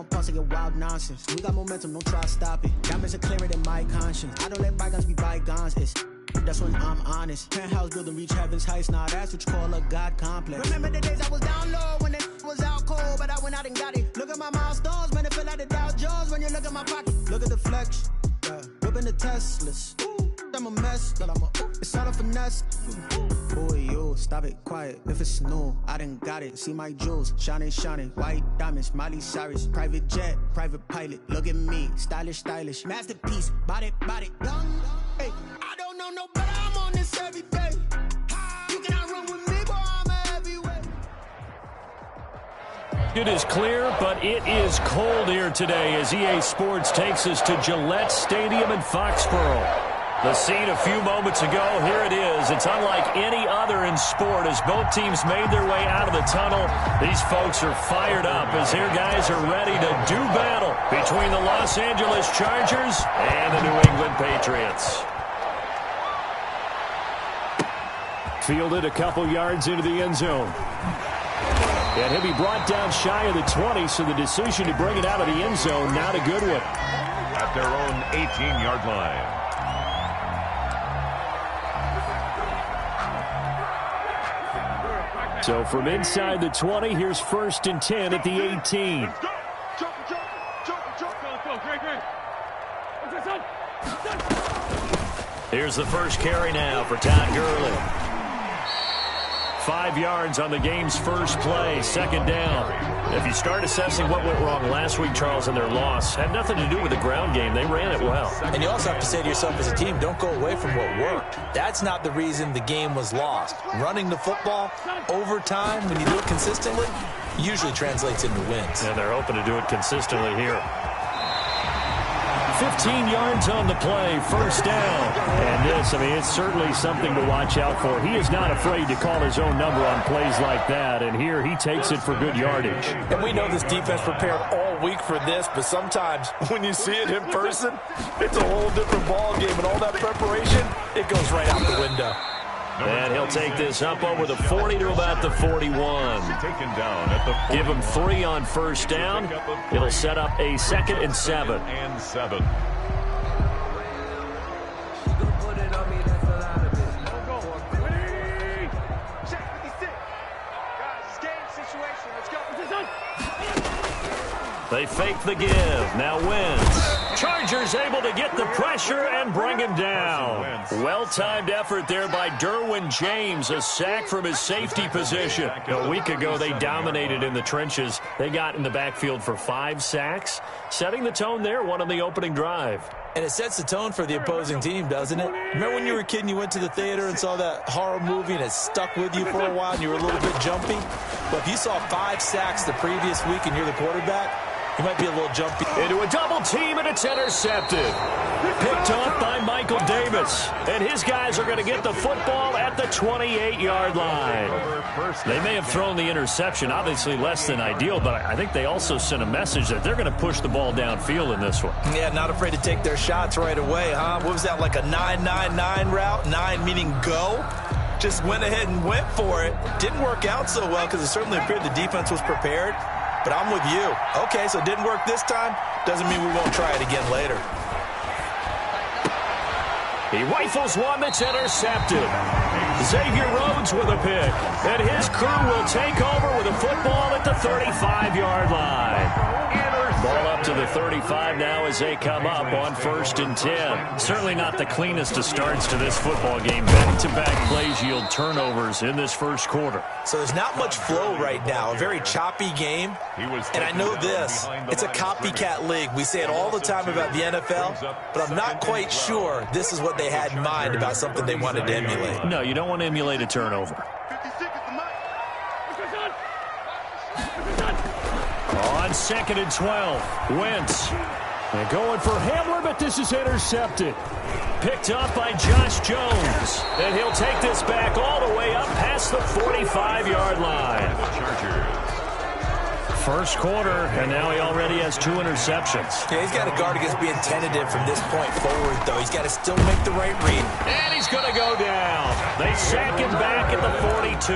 on pause to get wild nonsense. We got momentum, don't try to stop it. Diamonds are clearer than my conscience. I don't let bygones be bygones. That's when I'm honest. Penthouse building, reach heaven's heights. Nah, that's what you call a God complex. Remember the days I was down low when it was out cold, but I went out and got it. Look at my milestones, man, it feel like the Dow Jones when you look at my pocket. Look at the flex, whipping the Teslas. I'm a mess, but it's all a finesse. Boy, you stop it, quiet. If it's new, I done got it. See my jewels, shining, white diamonds, Miley Cyrus, private jet, private pilot. Look at me, stylish, masterpiece, body, young. Hey, I don't know no better. I'm on this every day. You cannot run with me, boy. I'm a heavyweight. It is clear, but it is cold here today as EA Sports takes us to Gillette Stadium in Foxborough. The scene a few moments ago, here it is. It's unlike any other in sport as both teams made their way out of the tunnel. These folks are fired up as their guys are ready to do battle between the Los Angeles Chargers and the New England Patriots. Fielded a couple yards into the end zone. And he'll be brought down shy of the 20, so the decision to bring it out of the end zone, not a good one. At their own 18-yard line. So from inside the 20, here's 1st and 10 at the 18. Here's the first carry now for Todd Gurley. 5 yards on the game's first play, 2nd down. If you start assessing what went wrong last week, Charles, in their loss, had nothing to do with the ground game. They ran it well. And you also have to say to yourself as a team, don't go away from what worked. That's not the reason the game was lost. Running the football over time, when you do it consistently, usually translates into wins. And they're hoping to do it consistently here. 15 yards on the play, 1st down. And this, it's certainly something to watch out for. He is not afraid to call his own number on plays like that, and here he takes it for good yardage. And we know this defense prepared all week for this, but sometimes when you see it in person, it's a whole different ball game, and all that preparation, it goes right out the window. And he'll take this up over the 40 to about the 41. Give him 3 on 1st down. It'll set up a 2nd and 7. They fake the give. Now Wentz. Chargers able to get the pressure and bring him down. Well-timed effort there by Derwin James. A sack from his safety position. A week ago, they dominated in the trenches. They got in the backfield for 5 sacks. Setting the tone there, one on the opening drive. And it sets the tone for the opposing team, doesn't it? Remember when you were a kid and you went to the theater and saw that horror movie and it stuck with you for a while and you were a little bit jumpy? Well, if you saw 5 sacks the previous week and you're the quarterback, you might be a little jumpy. Into a double team, and it's intercepted. Picked off by Michael Davis. And his guys are going to get the football at the 28-yard line. They may have thrown the interception, obviously less than ideal, but I think they also sent a message that they're going to push the ball downfield in this one. Yeah, not afraid to take their shots right away, huh? What was that, like a 9-9-9 route? 9 meaning go? Just went ahead and went for it. Didn't work out so well because it certainly appeared the defense was prepared. But I'm with you. Okay, so it didn't work this time. Doesn't mean we won't try it again later. He rifles one that's intercepted. Xavier Rhodes with a pick. And his crew will take over with a football at the 35-yard line. Ball up to the 35 now as they come up on 1st and 10. Certainly not the cleanest of starts to this football game. Back-to-back plays yield turnovers in this first quarter. So there's not much flow right now. A very choppy game. And I know this. It's a copycat league. We say it all the time about the NFL, but I'm not quite sure this is what they had in mind about something they wanted to emulate. No, you don't want to emulate a turnover. On 2nd and 12, Wentz. And going for Hamler, but this is intercepted. Picked up by Josh Jones. And he'll take this back all the way up past the 45-yard line. First quarter, and now he already has 2 interceptions. Yeah, he's got to guard against being tentative from this point forward, though. He's got to still make the right read. And he's going to go down. They sack him back at the 42.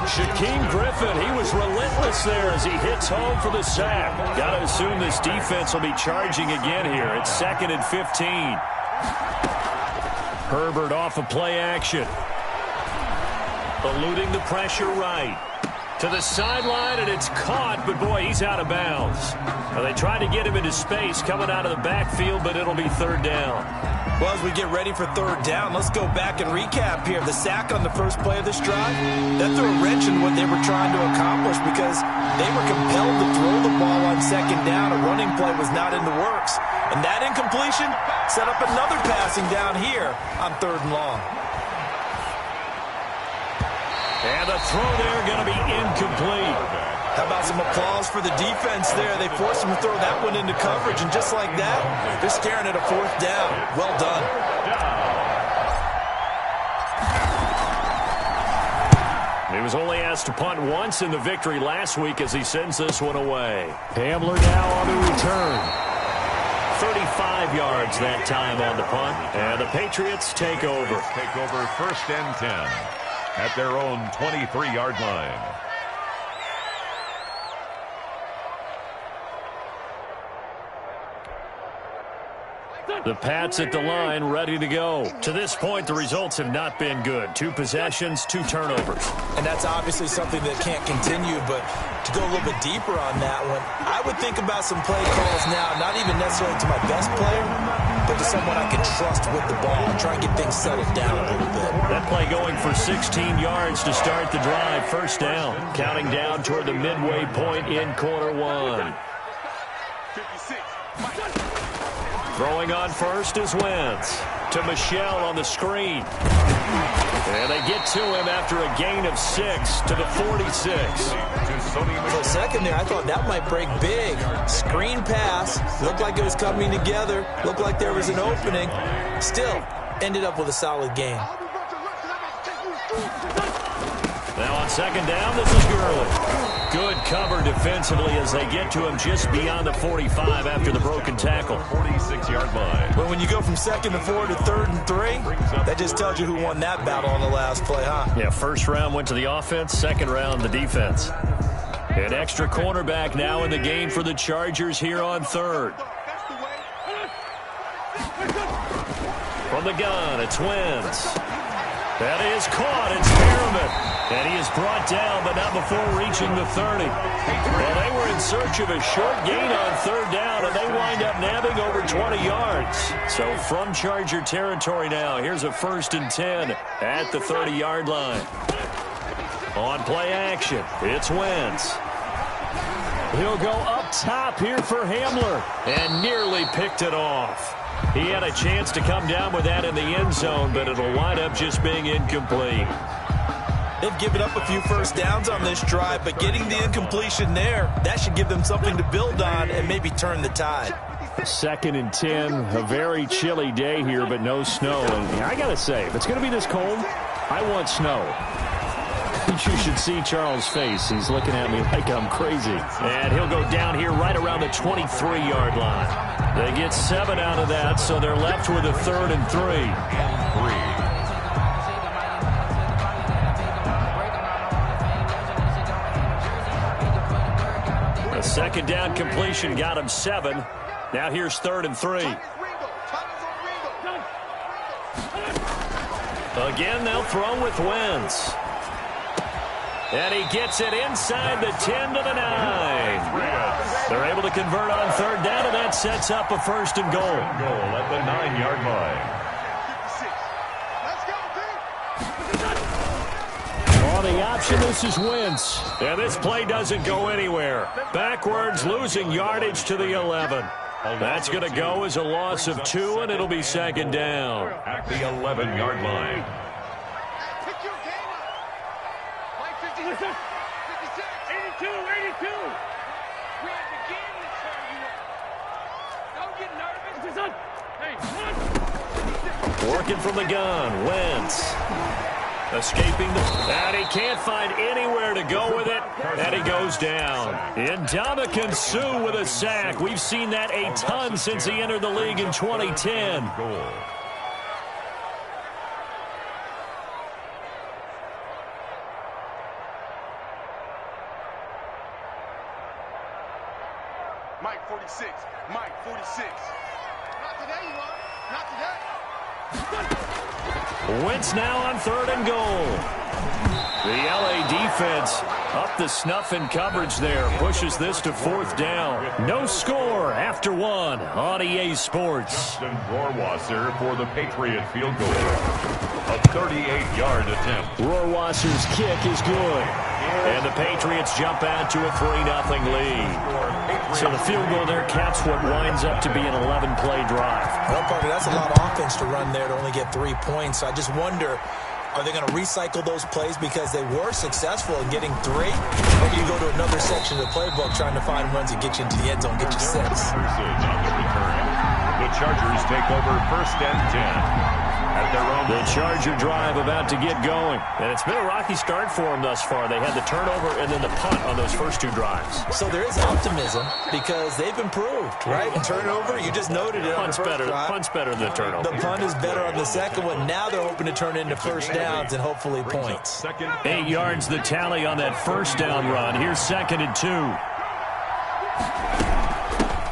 Shaquem Griffin, he was relentless there as he hits home for the sack. Got to assume this defense will be charging again here. It's 2nd and 15. Herbert off of play action. Eluding the pressure right. To the sideline, and it's caught, but boy, he's out of bounds. Now, they tried to get him into space coming out of the backfield, but it'll be 3rd down. Well, as we get ready for 3rd down, let's go back and recap here. The sack on the first play of this drive, that threw a wrench in what they were trying to accomplish because they were compelled to throw the ball on 2nd down. A running play was not in the works. And that incompletion set up another passing down here on 3rd and long. And the throw there going to be incomplete. How about some applause for the defense there? They forced him to throw that one into coverage, and just like that, they're staring at a 4th down. Well done. He was only asked to punt once in the victory last week as he sends this one away. Hamler now on the return. 35 yards that time on the punt, and the Patriots take over. Take over 1st and 10 at their own 23-yard line. The Pats at the line, ready to go. To this point, the results have not been good. 2 possessions, 2 turnovers. And that's obviously something that can't continue, but to go a little bit deeper on that one, I would think about some play calls now, not even necessarily to my best player, but to someone I can trust with the ball and try and get things settled down a little bit. That play going for 16 yards to start the drive. 1st down, counting down toward the midway point in quarter 1. Throwing on first is Wentz. To Michelle on the screen. And they get to him after a gain of 6 to the 46. For a second there, I thought that might break big. Screen pass. Looked like it was coming together. Looked like there was an opening. Still, ended up with a solid gain. Now on 2nd down, this is Gurley. Good cover defensively as they get to him just beyond the 45 after the broken tackle. 46-yard line. But when you go from 2nd and 4 to 3rd and 3, that just tells you who won that battle on the last play, huh? Yeah, 1st round went to the offense, 2nd round the defense. An extra cornerback now in the game for the Chargers here on 3rd. From the gun, it's Wentz. That is caught. It's Merriman. And he is brought down, but not before reaching the 30. Well, they were in search of a short gain on 3rd down, and they wind up nabbing over 20 yards. So from Charger territory now, here's a 1st and 10 at the 30-yard line. On play action, it's Wentz. He'll go up top here for Hamler, and nearly picked it off. He had a chance to come down with that in the end zone, but it'll wind up just being incomplete. They've given up a few 1st downs on this drive, but getting the incompletion there, that should give them something to build on and maybe turn the tide. 2nd and 10, a very chilly day here, but no snow. And I got to say, if it's going to be this cold, I want snow. You should see Charles' face. He's looking at me like I'm crazy. And he'll go down here right around the 23-yard line. They get 7 out of that, so they're left with a 3rd and 3. A 2nd down completion got him 7. Now here's 3rd and 3. Again, they'll throw with Wentz. And he gets it inside the 10 to the 9. They're able to convert on 3rd down, and that sets up a 1st and goal. Goal at the 9-yard line. On the option, this is Wentz. And this play doesn't go anywhere. Backwards, losing yardage to the 11. That's going to go as a loss of 2, and it'll be 2nd down. At the 11-yard line. 82. We have the game to turn, you know. Don't get nervous. Hey, working from the gun, Wentz. Escaping and he can't find anywhere to go with it, and he goes down. Ndamukong Suh with a sack. We've seen that a ton since he entered the league in 2010. Mike 46. Mike 46. Not today, you are. Not today. Wentz now on 3rd and goal. The LA defense up the snuff in coverage there. Pushes this to 4th down. No score after 1 on EA Sports. Justin Rohrwasser for the Patriot field goal. A 38-yard attempt. Rohrwasser's kick is good. And the Patriots jump out to a 3-0 lead. So the field goal there caps what winds up to be an 11-play drive. Well, Parker, that's a lot of offense to run there to only get 3 points. So I just wonder, are they going to recycle those plays because they were successful in getting 3? Or do you go to another section of the playbook trying to find runs that get you into the end zone, get you 6? On the return. The Chargers take over 1st and 10. At their own. The Charger drive about to get going. And it's been a rocky start for them thus far. They had the turnover and then the punt on those first 2 drives. So there is optimism because they've improved, right? And turnover, you just noted it. Punt's better. Punt's better than the turnover. The punt is better on the second one. Now they're hoping to turn into first downs and hopefully points. 8 yards the tally on that first down run. Here's 2nd and 2.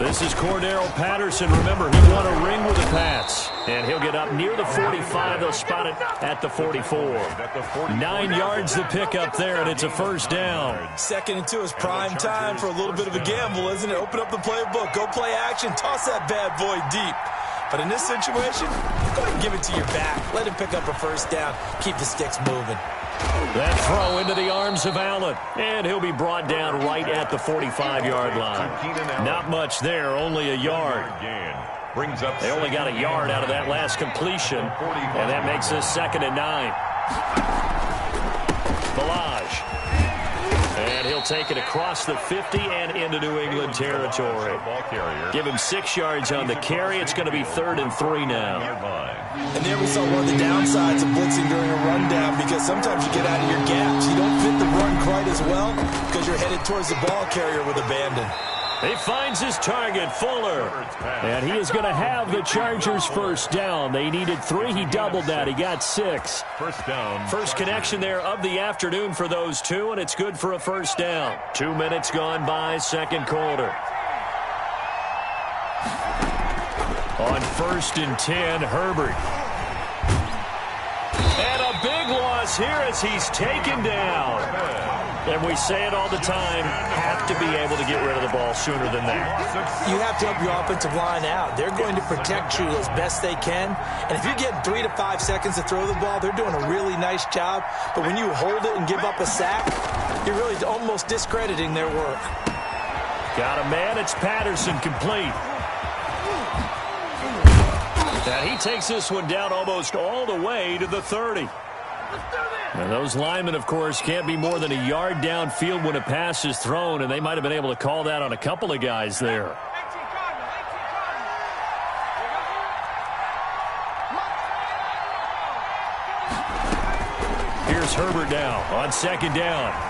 This is Cordero Patterson. Remember, he won a ring with the Pats. And he'll get up near the 45. They'll spot it at the 44. 9 yards the pickup there, and it's a first down. 2nd and 2 is prime time for a little bit of a gamble, isn't it? Open up the playbook. Go play action. Toss that bad boy deep. But in this situation, go ahead and give it to your back. Let him pick up a first down. Keep the sticks moving. That throw into the arms of Allen. And he'll be brought down right at the 45-yard line. Not much there, only a yard. They only got a yard out of that last completion. And that makes this 2nd and 9. Balaj. And he'll take it across the 50 and into New England territory. Give him 6 yards on the carry. It's going to be 3rd and 3 now. And there we saw one of the downsides of blitzing during a rundown because sometimes you get out of your gaps. You don't fit the run quite as well because you're headed towards the ball carrier with abandon. He finds his target, Fuller. And he is going to have the Chargers first down. They needed 3. He doubled that. He got 6. First down. First connection there of the afternoon for those 2, and it's good for a first down. 2 minutes gone by, 2nd quarter. On 1st and 10, Herbert. And a big loss here as he's taken down. And we say it all the time, have to be able to get rid of the ball sooner than that. You have to help your offensive line out. They're going to protect you as best they can. And if you get 3 to 5 seconds to throw the ball, they're doing a really nice job. But when you hold it and give up a sack, you're really almost discrediting their work. Got a man, it's Patterson, complete. And he takes this one down almost all the way to the 30. And those linemen, of course, can't be more than a yard downfield when a pass is thrown, and they might have been able to call that on a couple of guys there. Here's Herbert now on 2nd down.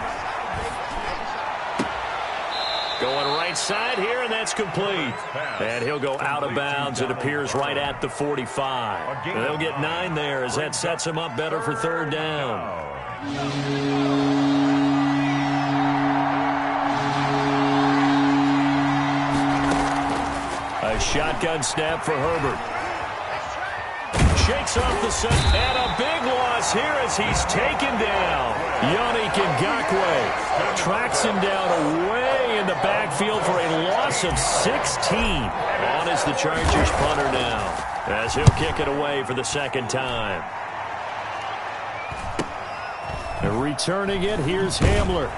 Going right side here, and that's complete. And he'll go out of bounds. It appears right at the 45. And they'll get 9 there as that sets him up better for 3rd down. A shotgun snap for Herbert. Shakes off the set, and a big loss here as he's taken down. Yannick Ngakoue tracks him down away in the backfield for a loss of 16. On is the Chargers punter now as he'll kick it away for the 2nd time. And returning it, here's Hamler.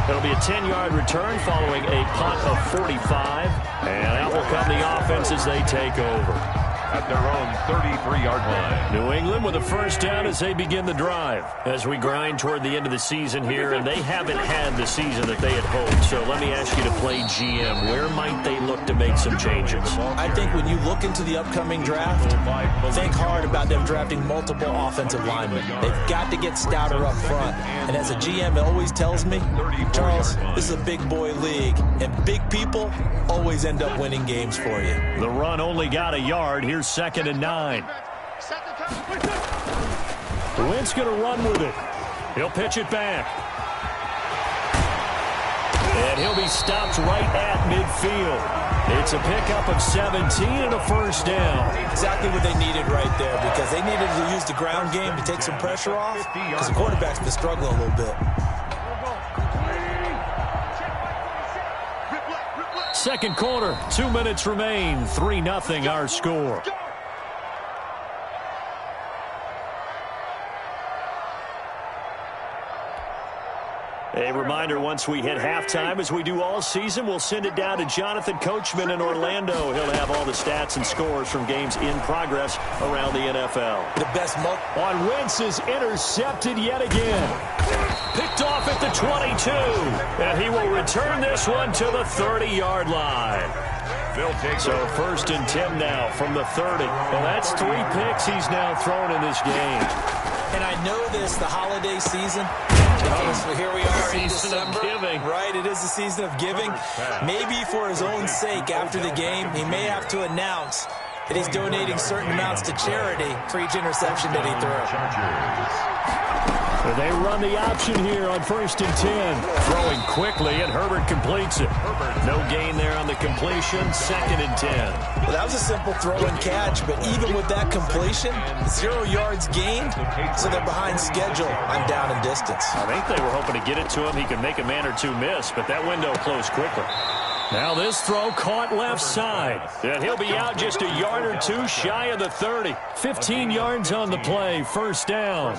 It'll be a 10-yard return following a punt of 45. And out will come the offense as they take over. At their own 33-yard line. New England with a first down as they begin the drive. As we grind toward the end of the season here, and they haven't had the season that they had hoped. So let me ask you to play GM. Where might they look to make some changes? I think when you look into the upcoming draft, think hard about them drafting multiple offensive linemen. They've got to get stouter up front. And as a GM, it always tells me, Charles, this is a big boy league, and big people always end up winning games for you. The run only got a yard. Here's 2nd and 9. Wentz going to run with it. He'll pitch it back. And he'll be stopped right at midfield. It's a pickup of 17 and a first down. Exactly what they needed right there, because they needed to use the ground game to take some pressure off, because the quarterback's been struggling a little bit. Second quarter, 2 minutes remain. 3-0 our score. A reminder, once we hit halftime, as we do all season, we'll send it down to Jonathan Coachman in Orlando. He'll have all the stats and scores from games in progress around the NFL. The best on Wentz is intercepted yet again. Picked off at the 22. And he will return this one to the 30-yard line. So 1st and 10 now from the 30. Well, that's 3 picks he's now thrown in this game. And I know this, the holiday season. So here we are in December, right? It is the season of giving. Maybe for his own sake, after the game, he may have to announce that he's donating certain amounts to charity for each interception that he threw. They run the option here on 1st and 10. Throwing quickly, and Herbert completes it. No gain there on the completion. 2nd and 10. Well, that was a simple throw and catch, but even with that completion, 0 yards gained, so they're behind schedule on down and distance. I think they were hoping to get it to him. He could make a man or two miss, but that window closed quickly. Now this throw caught left side. And he'll be out just a yard or two shy of the 30. 15 yards on the play. First down.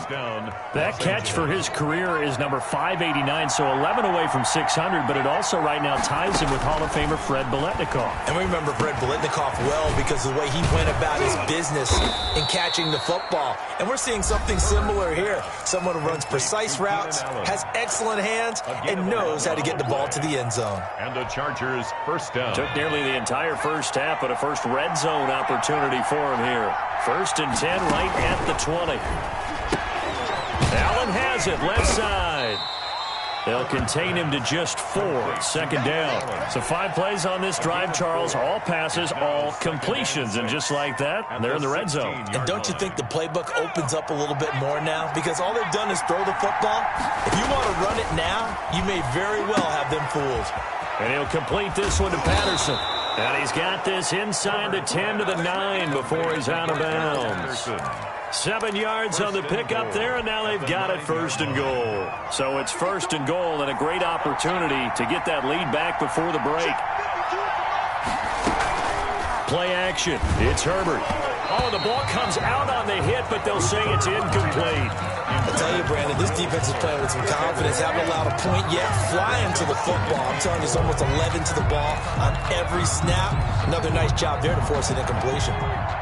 That catch for his career is number 589, so 11 away from 600, but it also right now ties him with Hall of Famer Fred Biletnikoff. And we remember Fred Biletnikoff well because of the way he went about his business in catching the football. And we're seeing something similar here. Someone who runs precise routes, has excellent hands, and knows how to get the ball to the end zone. And the Chargers first down. Took nearly the entire first half, but a first red zone opportunity for him here. 1st and 10 right at the 20. Allen has it left side. They'll contain him to just 4. 2nd down. So 5 plays on this drive, Charles. All passes, all completions. And just like that, they're in the red zone. And don't you think the playbook opens up a little bit more now? Because all they've done is throw the football. If you want to run it now, you may very well have them fooled. And he'll complete this one to Patterson. And he's got this inside the 10 to the 9 before he's out of bounds. 7 yards on the pickup there, and now they've got it 1st and goal. So it's 1st and goal, and a great opportunity to get that lead back before the break. Play action. It's Herbert. Oh, the ball comes out on the hit, but they'll say it's incomplete. I tell you, Brandon, this defense is playing with some confidence. Haven't allowed a point yet. Flying to the football. I'm telling you, it's almost 11 to the ball on every snap. Another nice job there to force an incompletion.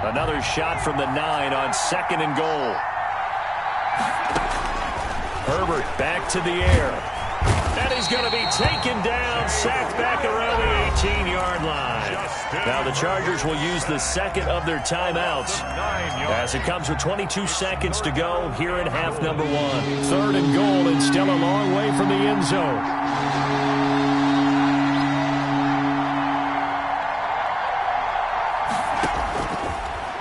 Another shot from the 9 on 2nd and goal. Herbert back to the air. And he's going to be taken down, sacked back around the 18-yard line. Now the Chargers will use the 2nd of their timeouts as it comes with 22 seconds to go here in half number 1. 3rd and goal, and still a long way from the end zone.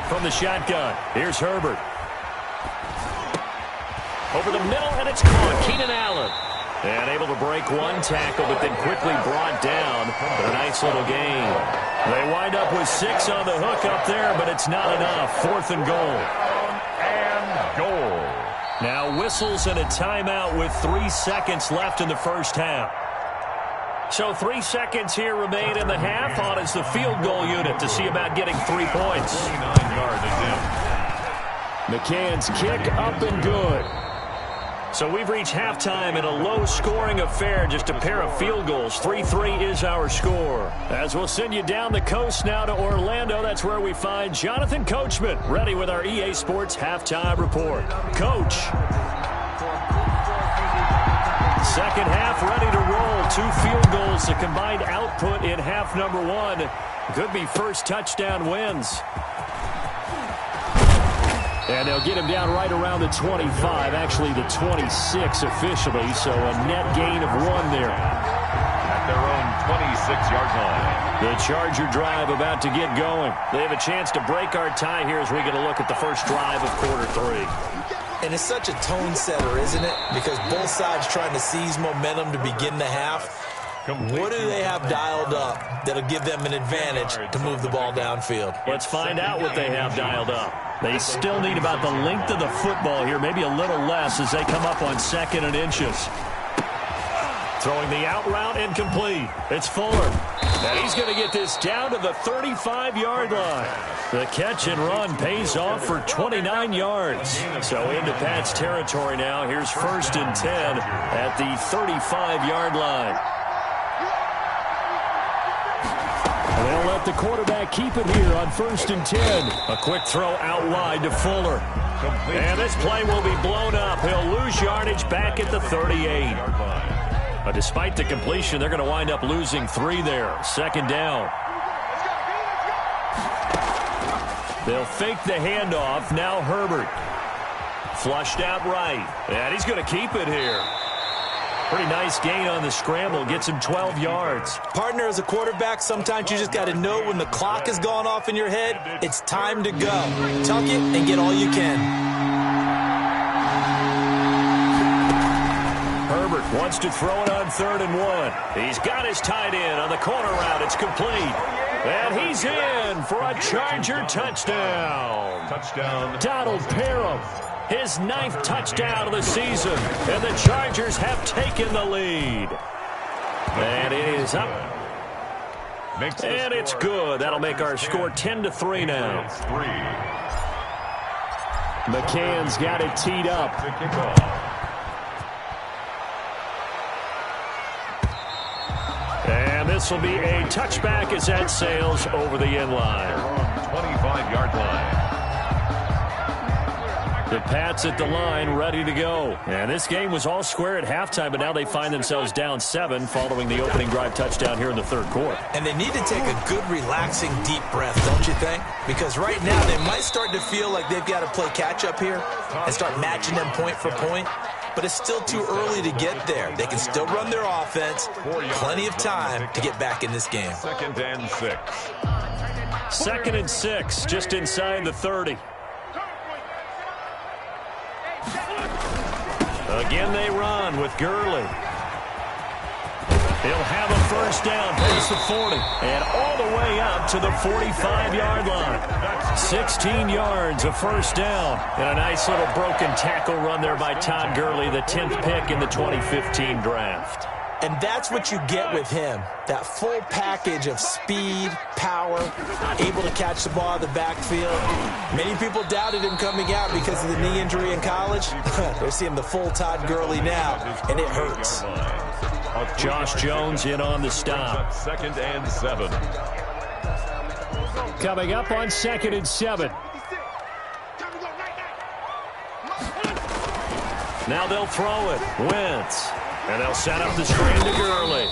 From the shotgun, here's Herbert. Over the middle, and it's caught. Keenan Allen. And able to break one tackle, but then quickly brought down. But a nice little gain. They wind up with 6 on the hook up there, but it's not enough. 4th and goal. And goal. Now whistles and a timeout with 3 seconds left in the first half. So 3 seconds here remain in the half. On is the field goal unit to see about getting 3 points. 49-yard attempt. McCann's kick up and good. So we've reached halftime in a low-scoring affair, just a pair of field goals. 3-3 is our score. As we'll send you down the coast now to Orlando, that's where we find Jonathan Coachman, ready with our EA Sports halftime report. Coach. Second half ready to roll. 2 field goals, the combined output in half number 1. Could be first touchdown wins. And they'll get him down right around the 25, actually the 26 officially, so a net gain of 1 there. At their own 26-yard line. The Charger drive about to get going. They have a chance to break our tie here as we get a look at the first drive of quarter 3. And it's such a tone setter, isn't it? Because both sides trying to seize momentum to begin the half. What do they have dialed up that'll give them an advantage to move the ball downfield? Let's find out what they have dialed up. They still need about the length of the football here, maybe a little less as they come up on 2nd and inches. Throwing the out route incomplete. It's Fuller. And he's going to get this down to the 35-yard line. The catch and run pays off for 29 yards. So into Pat's territory now. Here's 1st and 10 at the 35-yard line. They'll let the quarterback keep it here on 1st and 10. A quick throw out wide to Fuller. And this play will be blown up. He'll lose yardage back at the 38. Despite the completion, they're going to wind up losing 3 there. 2nd down. They'll fake the handoff. Now Herbert. Flushed out right. And he's going to keep it here. Pretty nice gain on the scramble. Gets him 12 yards. Partner, as a quarterback, sometimes you just got to know when the clock has gone off in your head, it's time to go. Tuck it and get all you can. Herbert wants to throw it on 3rd and 1. He's got his tight end on the corner route. It's complete. And he's in for a Charger touchdown. Donald Parham, his 9th touchdown of the season. And the Chargers have taken the lead. And it is up. And it's good. That'll make our score 10-3 now. McCann's got it teed up. And this will be a touchback as that sails over the end line. 25-yard line. The Pats at the line, ready to go. And this game was all square at halftime, but now they find themselves down 7 following the opening drive touchdown here in the 3rd quarter. And they need to take a good, relaxing, deep breath, don't you think? Because right now they might start to feel like they've got to play catch-up here and start matching them point for point. But it's still too early to get there. They can still run their offense. Plenty of time to get back in this game. 2nd and 6. 2nd and 6, just inside the 30. Again they run with Gurley. He'll have a 1st down, past the 40, and all the way up to the 45-yard line. 16 yards, a 1st down, and a nice little broken tackle run there by Todd Gurley, the 10th pick in the 2015 draft. And that's what you get with him, that full package of speed, power, able to catch the ball out of the backfield. Many people doubted him coming out because of the knee injury in college. They're seeing the full Todd Gurley now, and it hurts. Josh Jones in on the stop. 2nd and 7. Coming up on 2nd and 7. Now they'll throw it. Wentz. And they'll set up the screen to Gurley.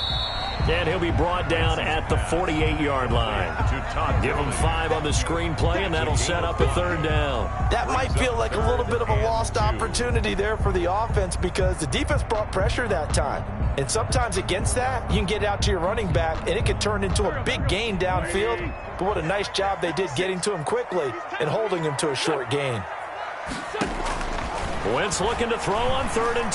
And he'll be brought down at the 48-yard line. Give him 5 on the screen play, and that'll set up a 3rd down. That might feel like a little bit of a lost opportunity there for the offense because the defense brought pressure that time. And sometimes against that, you can get out to your running back, and it could turn into a big gain downfield. But what a nice job they did getting to him quickly and holding him to a short gain. Wentz looking to throw on 3rd and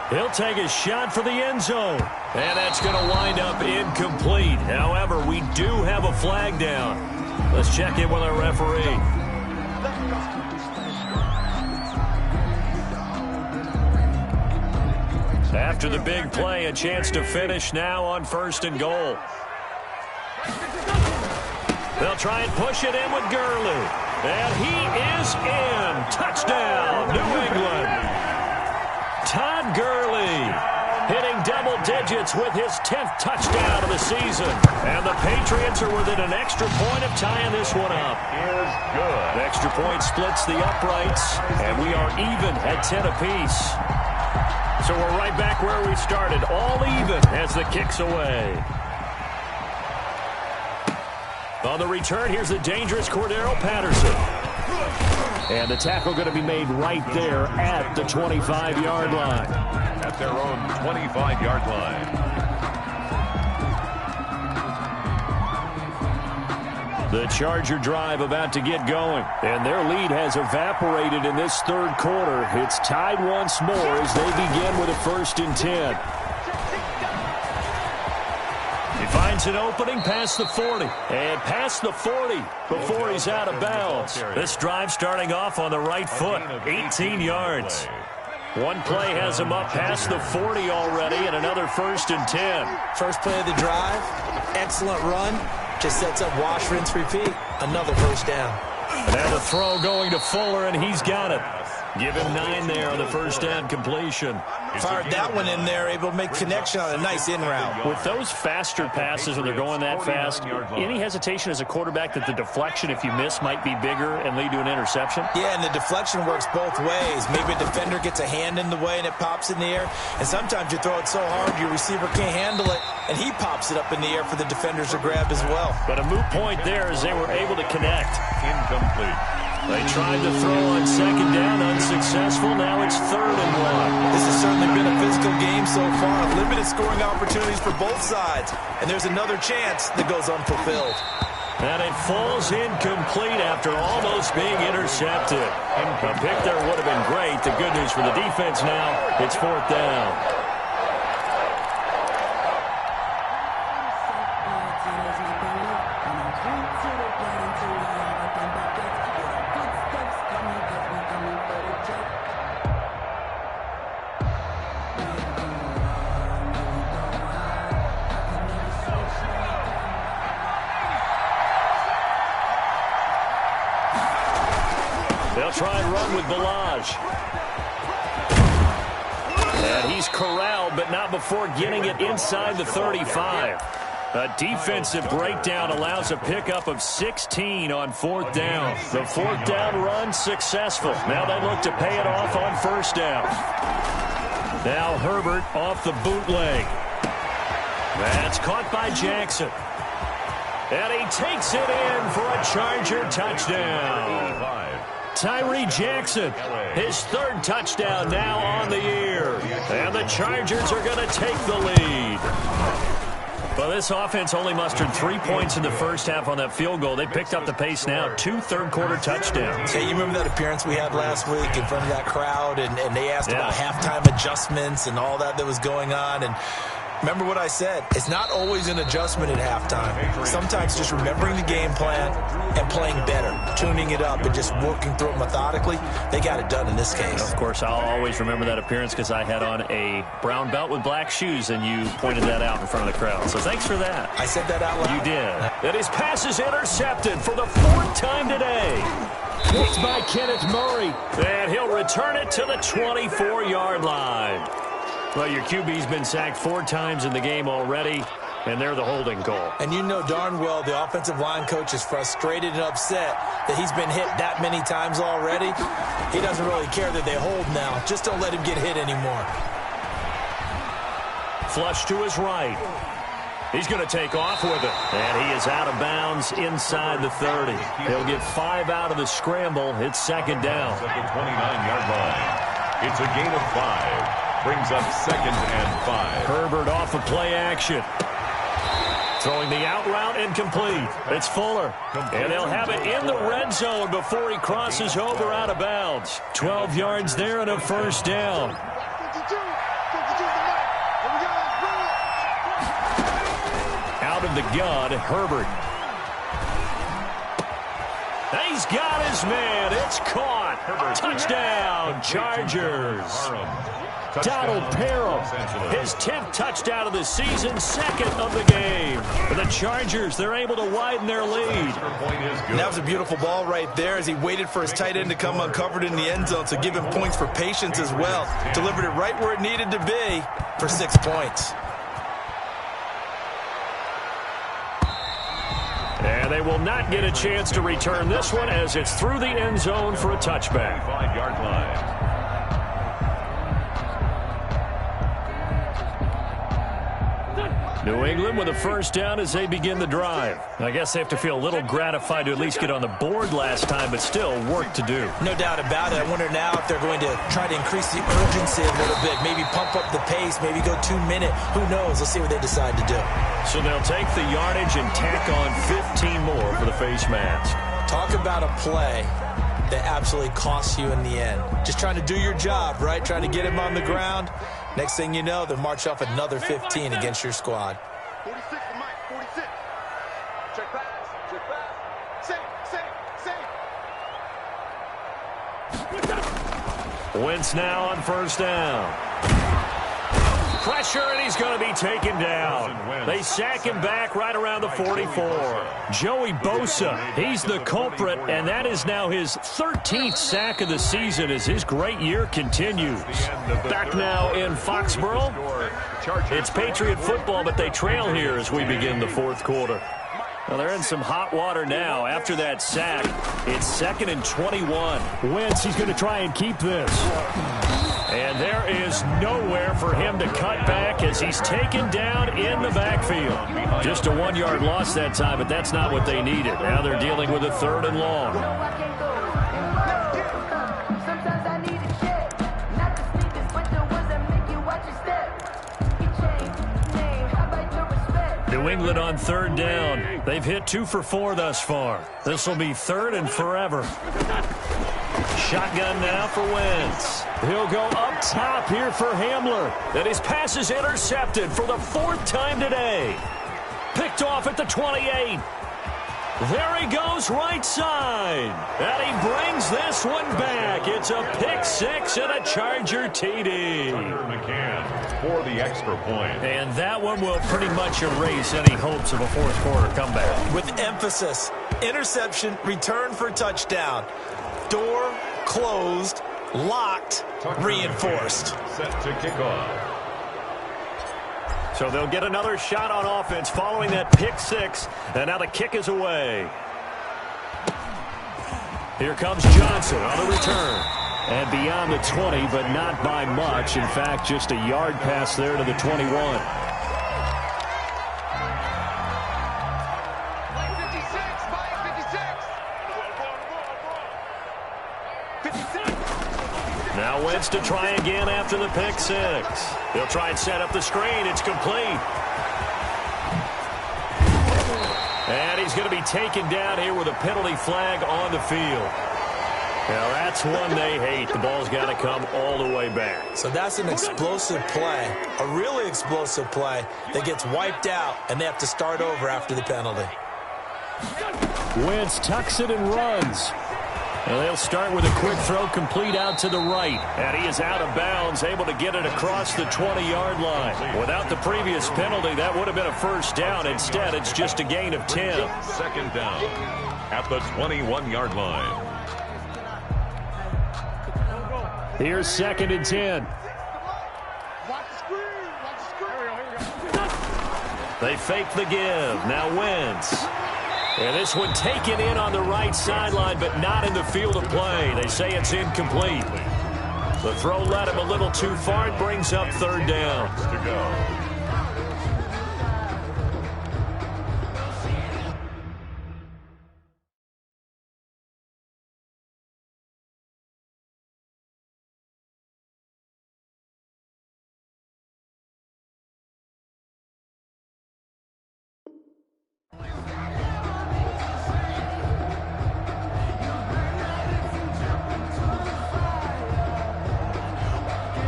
2. He'll take a shot for the end zone. And that's going to wind up incomplete. However, we do have a flag down. Let's check in with our referee. After the big play, a chance to finish now on 1st and goal. They'll try and push it in with Gurley. And he is in. Touchdown, New England. Todd Gurley hitting double digits with his 10th touchdown of the season. And the Patriots are within an extra point of tying this one up. Is good. The extra point splits the uprights, and we are even at 10 apiece. So we're right back where we started, all even as the kick's away. On the return, here's the dangerous Cordero Patterson. And the tackle going to be made right there at the 25-yard line. At their own 25-yard line. The Charger drive about to get going. And their lead has evaporated in this 3rd quarter. It's tied once more as they begin with a 1st and 10. finds an opening past the 40. And past the 40 before he's out of bounds. This drive starting off on the right foot. 18 yards. One play has him up past the 40 already, and another 1st and 10. First play of the drive, excellent run. Just sets up wash, rinse, repeat. Another first down. And now the throw going to Fuller, and he's got it. Give him 9 there on the first down completion. Fired that one in there, able to make connection on a nice in route. With those faster passes when they're going that fast, any hesitation as a quarterback that the deflection, if you miss, might be bigger and lead to an interception? Yeah, and the deflection works both ways. Maybe a defender gets a hand in the way and it pops in the air. And sometimes you throw it so hard your receiver can't handle it, and he pops it up in the air for the defenders to grab as well. But a moot point there as they were able to connect. Incomplete. They tried to throw on 2nd down, unsuccessful. Now it's 3rd and 1. This has certainly been a physical game so far. Limited scoring opportunities for both sides. And there's another chance that goes unfulfilled. And it falls incomplete after almost being intercepted. A pick there would have been great. The good news for the defense now, it's 4th down. They'll try and run with Balaj. And he's corralled, but not before getting it inside the 35. A defensive breakdown allows a pickup of 16 on 4th down. The 4th down run successful. Now they look to pay it off on 1st down. Now Herbert off the bootleg. That's caught by Jackson. And he takes it in for a Charger touchdown. Tyree Jackson, his 3rd touchdown now on the year. And the Chargers are going to take the lead. Well, this offense only mustered 3 points in the first half on that field goal. They picked up the pace now, 2 third-quarter touchdowns. Hey, you remember that appearance we had last week in front of that crowd, and they asked about halftime adjustments and all that was going on, and remember what I said. It's not always an adjustment at halftime. Sometimes just remembering the game plan and playing better, tuning it up and just working through it methodically. They got it done in this case. Of course, I'll always remember that appearance because I had on a brown belt with black shoes, and you pointed that out in front of the crowd. So thanks for that. I said that out loud. You did. And his pass is intercepted for the 4th time today. Picked by Kenneth Murray. And he'll return it to the 24-yard line. Well, your QB's been sacked 4 times in the game already, and they're the holding call. And you know darn well the offensive line coach is frustrated and upset that he's been hit that many times already. He doesn't really care that they hold now. Just don't let him get hit anymore. Flush to his right. He's going to take off with it. And he is out of bounds inside the 30. He'll get 5 out of the scramble. It's 2nd down. At the 29-yard line. It's a gain of 5. Brings up 2nd and 5. Herbert off of play action. Throwing the out route incomplete. It's Fuller. And they'll have it in the red zone before he crosses over out of bounds. 12 yards there and a 1st down. Out of the gun, Herbert. He's got his man. It's caught. Touchdown, Chargers. Donald Parham, his 10th touchdown of the season, 2nd of the game. For the Chargers, they're able to widen their lead. And that was a beautiful ball right there as he waited for his tight end to come uncovered in the end zone, so give him points for patience as well. Delivered it right where it needed to be for 6 points. And they will not get a chance to return this one as it's through the end zone for a touchback. 5-yard line. New England with a 1st down as they begin the drive. I guess they have to feel a little gratified to at least get on the board last time, but still work to do. No doubt about it. I wonder now if they're going to try to increase the urgency a little bit, maybe pump up the pace, maybe go 2-minute. Who knows? Let's see what they decide to do. So they'll take the yardage and tack on 15 more for the face mask. Talk about a play that absolutely costs you in the end. Just trying to do your job, right? Trying to get him on the ground. Next thing you know, they'll march off another 15 against your squad. 46 for Mike, 46. Wentz now on first down. Pressure, and he's going to be taken down. They sack him back right around the 44. Joey Bosa, he's the culprit, and that is now his 13th sack of the season as his great year continues. Back now in Foxborough. It's Patriot football, but they trail here as we begin the fourth quarter. Well, they're in some hot water now after that sack. It's 2nd and 21. Wentz, he's going to try and keep this. And there is nowhere for him to cut back as he's taken down in the backfield. Just a 1-yard loss that time, but that's not what they needed. Now they're dealing with a 3rd and long. New England on 3rd down. They've hit 2 for 4 thus far. This will be 3rd and forever. Shotgun now for Wentz. He'll go up top here for Hamler. And his pass is intercepted for the 4th time today. Picked off at the 28. There he goes right side. And he brings this one back. It's a pick 6 and a Charger TD. McCann for the extra point. And that one will pretty much erase any hopes of a fourth quarter comeback. With emphasis, interception, return for touchdown. Door closed, locked, reinforced. Set to kick off. So they'll get another shot on offense following that pick 6. And now the kick is away. Here comes Johnson on the return. And beyond the 20, but not by much. In fact, just a yard pass there to the 21. Now Wentz to try again after the pick 6. He'll try and set up the screen. It's complete. And he's going to be taken down here with a penalty flag on the field. Now that's one they hate. The ball's got to come all the way back. So that's an explosive play, a really explosive play that gets wiped out, and they have to start over after the penalty. Wentz tucks it and runs. And they'll start with a quick throw complete out to the right. And he is out of bounds, able to get it across the 20-yard line. Without the previous penalty, that would have been a first down. Instead, it's just a gain of 10. 2nd down at the 21-yard line. Here's 2nd and 10. They fake the give. Now Wentz. And this one taken in on the right sideline, but not in the field of play. They say it's incomplete. The throw led him a little too far. It brings up 3rd down. To go.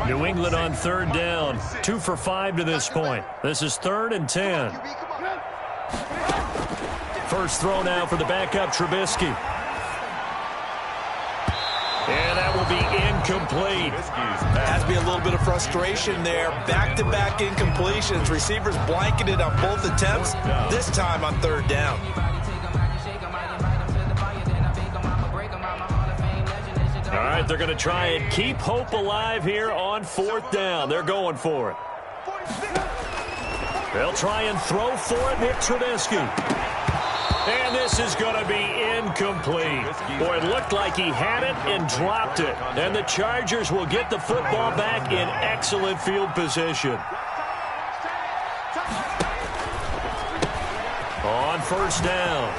New England on 3rd down. 2 for 5 to this point. This is 3rd and 10. First throw now for the backup Trubisky. And that will be incomplete. Has to be a little bit of frustration there. Back-to-back incompletions. Receivers blanketed on both attempts, this time on 3rd down. All right, they're going to try and keep hope alive here on 4th down. They're going for it. They'll try and throw for it with Trubisky. And this is going to be incomplete. Boy, it looked like he had it and dropped it. And the Chargers will get the football back in excellent field position. On 1st down,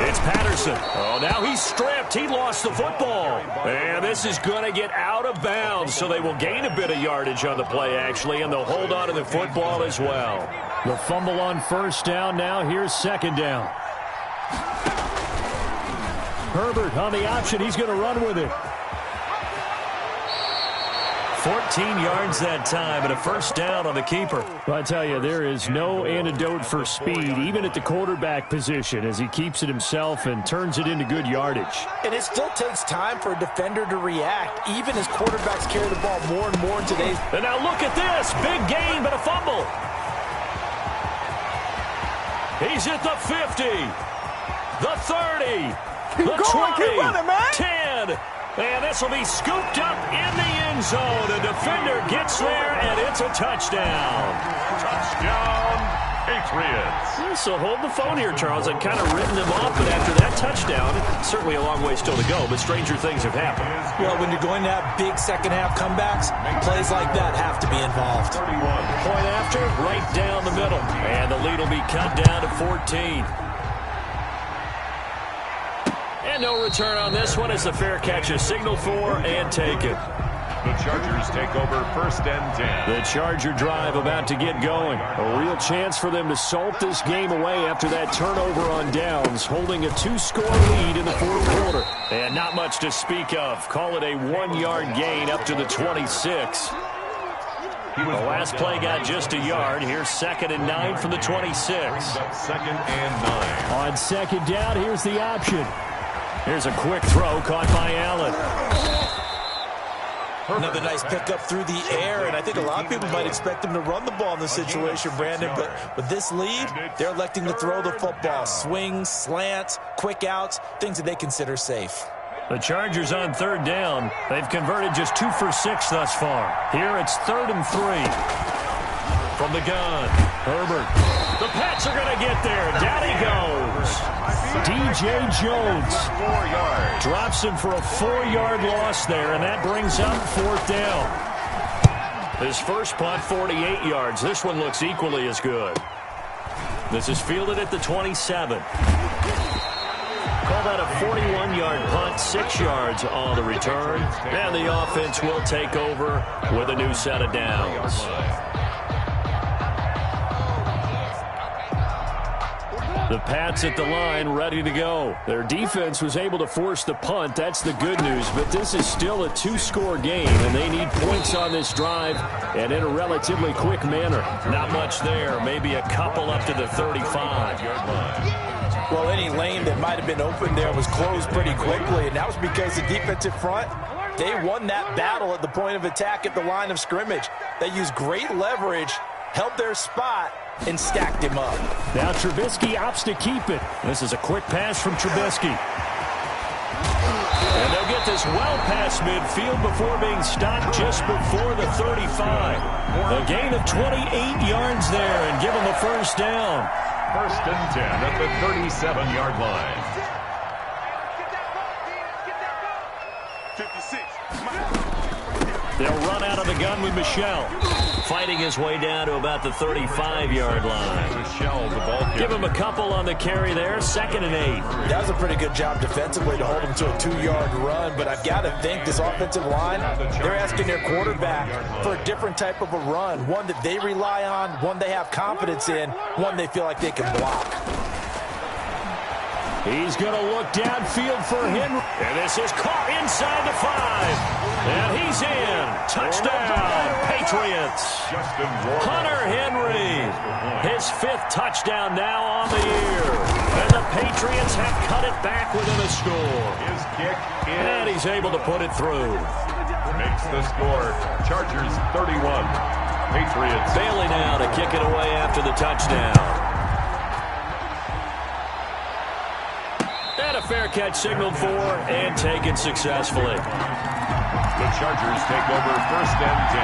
it's Patterson. Oh, now he's stripped. He lost the football. And this is going to get out of bounds, so they will gain a bit of yardage on the play, actually, and they'll hold on to the football as well. The fumble on 1st down. Now here's 2nd down. Herbert on the option. He's going to run with it. 14 yards that time and a first down on the keeper. Well, I tell you, there is no antidote for speed, even at the quarterback position, as he keeps it himself and turns it into good yardage. And it still takes time for a defender to react, even as quarterbacks carry the ball more and more in today's. And now look at this. Big gain, but a fumble. He's at the 50, the 30, the 20, 10. And this will be scooped up in the end zone. A defender gets there, and it's a touchdown. Touchdown, Patriots. So hold the phone here, Charles. I'd kind of written them off, but after that touchdown, certainly a long way still to go, but stranger things have happened. Well, when you're going to have big second-half comebacks, plays like that have to be involved. 31. Point after, right down the middle. And the lead will be cut down to 14. And no return on this one as the fair catch is signaled for and taken. The Chargers take over first and 10. The Charger drive about to get going. A real chance for them to salt this game away after that turnover on downs, holding a 2-score lead in the fourth quarter. And not much to speak of. Call it a 1-yard gain up to the 26. The last play got just a yard. Here's 2nd and 9 from the 26. Second and 9. On second down, here's the option. Here's a quick throw caught by Allen. Another nice pickup through the air, and I think a lot of people might expect him to run the ball in this situation, Brandon, but with this lead, they're electing to throw the football. Swings, slants, quick outs, things that they consider safe. The Chargers on third down. They've converted just 2 for 6 thus far. Here it's 3rd and 3. From the gun, Herbert. The Pats are going to get there. Down he goes. DJ Jones 4 yards. drops him for a 4-yard loss there, and that brings up 4th down. His first punt, 48 yards. This one looks equally as good. This is fielded at the 27. Call that a 41-yard punt, 6 yards on the return. And the offense will take over with a new set of downs. The Pats at the line ready to go. Their defense was able to force the punt. That's the good news. But this is still a 2-score game, and they need points on this drive and in a relatively quick manner. Not much there. Maybe a couple up to the 35-yard line. Well, any lane that might have been open there was closed pretty quickly, and that was because the defensive front, they won that battle at the point of attack at the line of scrimmage. They used great leverage, held their spot, and stacked him up. Now Trubisky opts to keep it. This is a quick pass from Trubisky. And they'll get this well past midfield before being stopped just before the 35. A gain of 28 yards there and give them a first down. First and 10 at the 37-yard line. 56. They'll run out of the gun with Michel. Fighting his way down to about the 35-yard line. Michel, the ball carrier. Give him a couple on the carry there. 2nd and 8. That was a pretty good job defensively to hold him to a 2-yard run, but I've got to think this offensive line, they're asking their quarterback for a different type of a run, one that they rely on, one they have confidence in, one they feel like they can block. He's going to look downfield for Henry. And this is caught inside the 5. And he's in. Touchdown, Patriots. Hunter Henry. His 5th touchdown now on the year. And the Patriots have cut it back within a score. His kick is. And he's able to put it through. Makes the score. Chargers 31. Patriots. Bailey now to kick it away after the touchdown. And a fair catch signaled for and taken successfully. The Chargers take over first and 10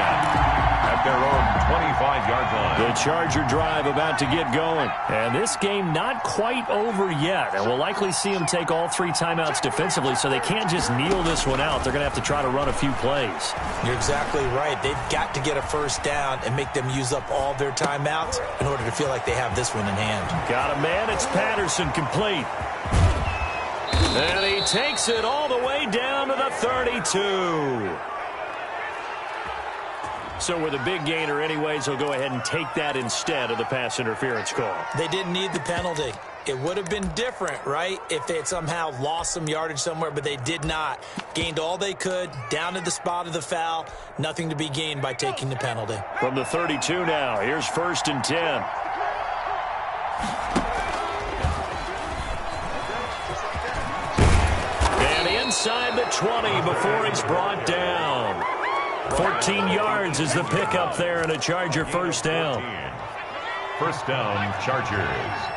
at their own 25-yard line. The Charger drive about to get going. And this game not quite over yet. And we'll likely see them take all 3 timeouts defensively, so they can't just kneel this one out. They're going to have to try to run a few plays. You're exactly right. They've got to get a first down and make them use up all their timeouts in order to feel like they have this one in hand. Got a man. It's Patterson complete. And he takes it all the way down to the 32. So with a big gainer anyways, he'll go ahead and take that instead of the pass interference call. They didn't need the penalty. It would have been different, right, if they had somehow lost some yardage somewhere, but they did not. Gained all they could, down to the spot of the foul. Nothing to be gained by taking the penalty. From the 32 now, here's 1st and 10. And inside the 20 before he's brought down. 14 yards is the pickup there, and a Charger first down. First down, Chargers.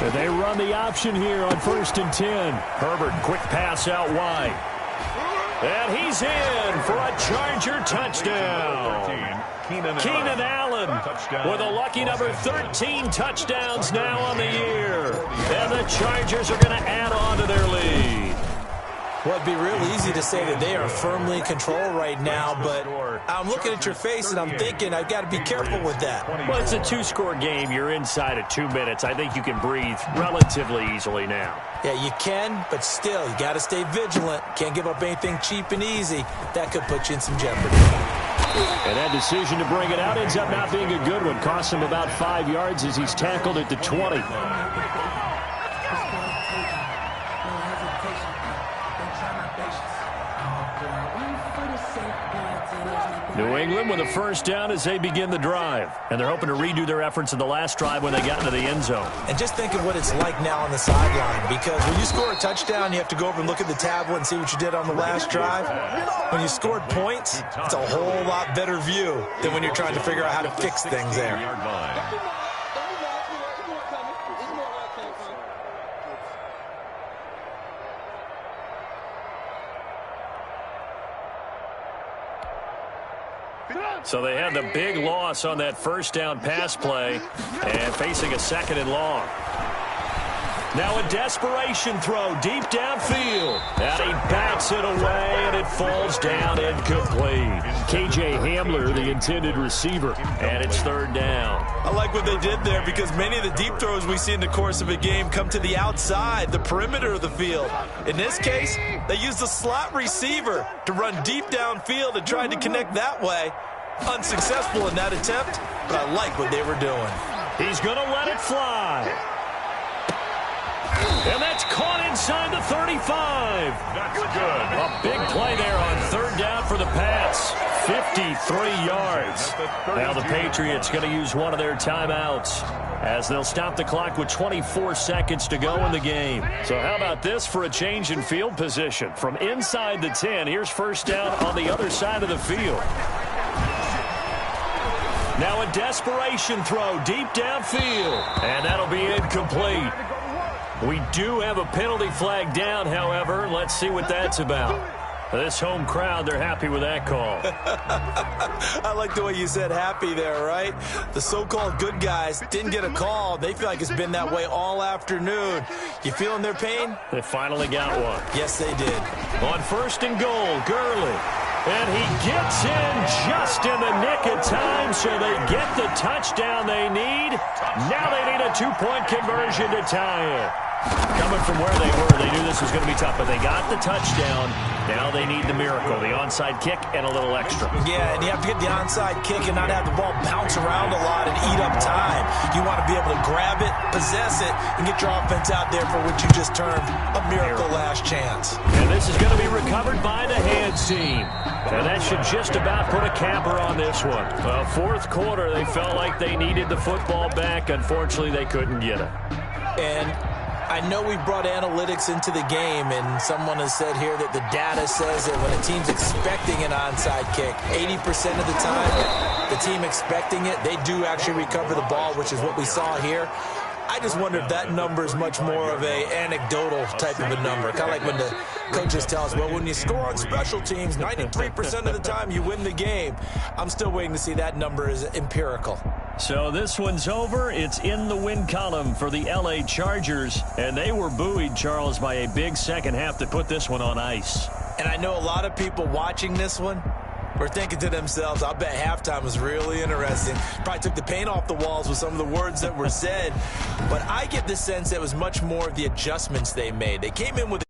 And they run the option here on 1st and 10. Herbert, quick pass out wide. And he's in for a Charger touchdown. Keenan Allen with a lucky number 13 touchdowns now on the year. And the Chargers are going to add on to their lead. Well, it'd be real easy to say that they are firmly in control right now, but I'm looking at your face and I'm thinking I've got to be careful with that. Well, it's a 2-score game. You're inside of 2 minutes. I think you can breathe relatively easily now. Yeah, you can, but still, you got to stay vigilant. Can't give up anything cheap and easy. That could put you in some jeopardy. And that decision to bring it out ends up not being a good one. Costs him about 5 yards as he's tackled at the 20. New England with a first down as they begin the drive. And they're hoping to redo their efforts in the last drive when they got into the end zone. And just think of what it's like now on the sideline, because when you score a touchdown, you have to go over and look at the tablet and see what you did on the last drive. When you scored points, it's a whole lot better view than when you're trying to figure out how to fix things there. So they had the big loss on that first down pass play and facing a 2nd and long. Now a desperation throw deep downfield. And he bats it away, and it falls down incomplete. K.J. Hamler, the intended receiver, and it's 3rd down. I like what they did there because many of the deep throws we see in the course of a game come to the outside, the perimeter of the field. In this case, they used the slot receiver to run deep downfield and tried to connect that way. Unsuccessful in that attempt, but I like what they were doing. He's going to let it fly. And that's caught inside the 35. That's good. A big play there on 3rd down for the Pats. 53 yards. Now the Patriots going to use one of their timeouts as they'll stop the clock with 24 seconds to go in the game. So how about this for a change in field position? From inside the 10, here's first down on the other side of the field. Now a desperation throw deep downfield. And that'll be incomplete. We do have a penalty flag down, however. Let's see what that's about. This home crowd, they're happy with that call. I like the way you said happy there, right? The so-called good guys didn't get a call. They feel like it's been that way all afternoon. You feeling their pain? They finally got one. Yes, they did. On 1st and goal, Gurley. And he gets in just in the nick of time, so they get the touchdown they need. Now they need a 2-point conversion to tie it. Coming from where they were, they knew this was going to be tough, but they got the touchdown. Now they need the miracle, the onside kick and a little extra. Yeah, and you have to get the onside kick and not have the ball bounce around a lot and eat up time. You want to be able to grab it, possess it, and get your offense out there for what you just termed a miracle last chance. And this is going to be recovered by the hands team. And that should just about put a capper on this one. Well, 4th quarter, they felt like they needed the football back. Unfortunately, they couldn't get it. And I know we brought analytics into the game, and someone has said here that the data says that when a team's expecting an onside kick, 80% of the time, the team expecting it, they do actually recover the ball, which is what we saw here. I just wonder if that number is much more of a anecdotal type of a number. Kind of like when the coaches tell us, well, when you score on special teams, 93% of the time you win the game. I'm still waiting to see that number is empirical. So this one's over. It's in the win column for the L.A. Chargers. And they were buoyed, Charles, by a big second half to put this one on ice. And I know a lot of people watching this one were thinking to themselves, I'll bet halftime was really interesting. Probably took the paint off the walls with some of the words that were said. But I get the sense that it was much more of the adjustments they made. They came in with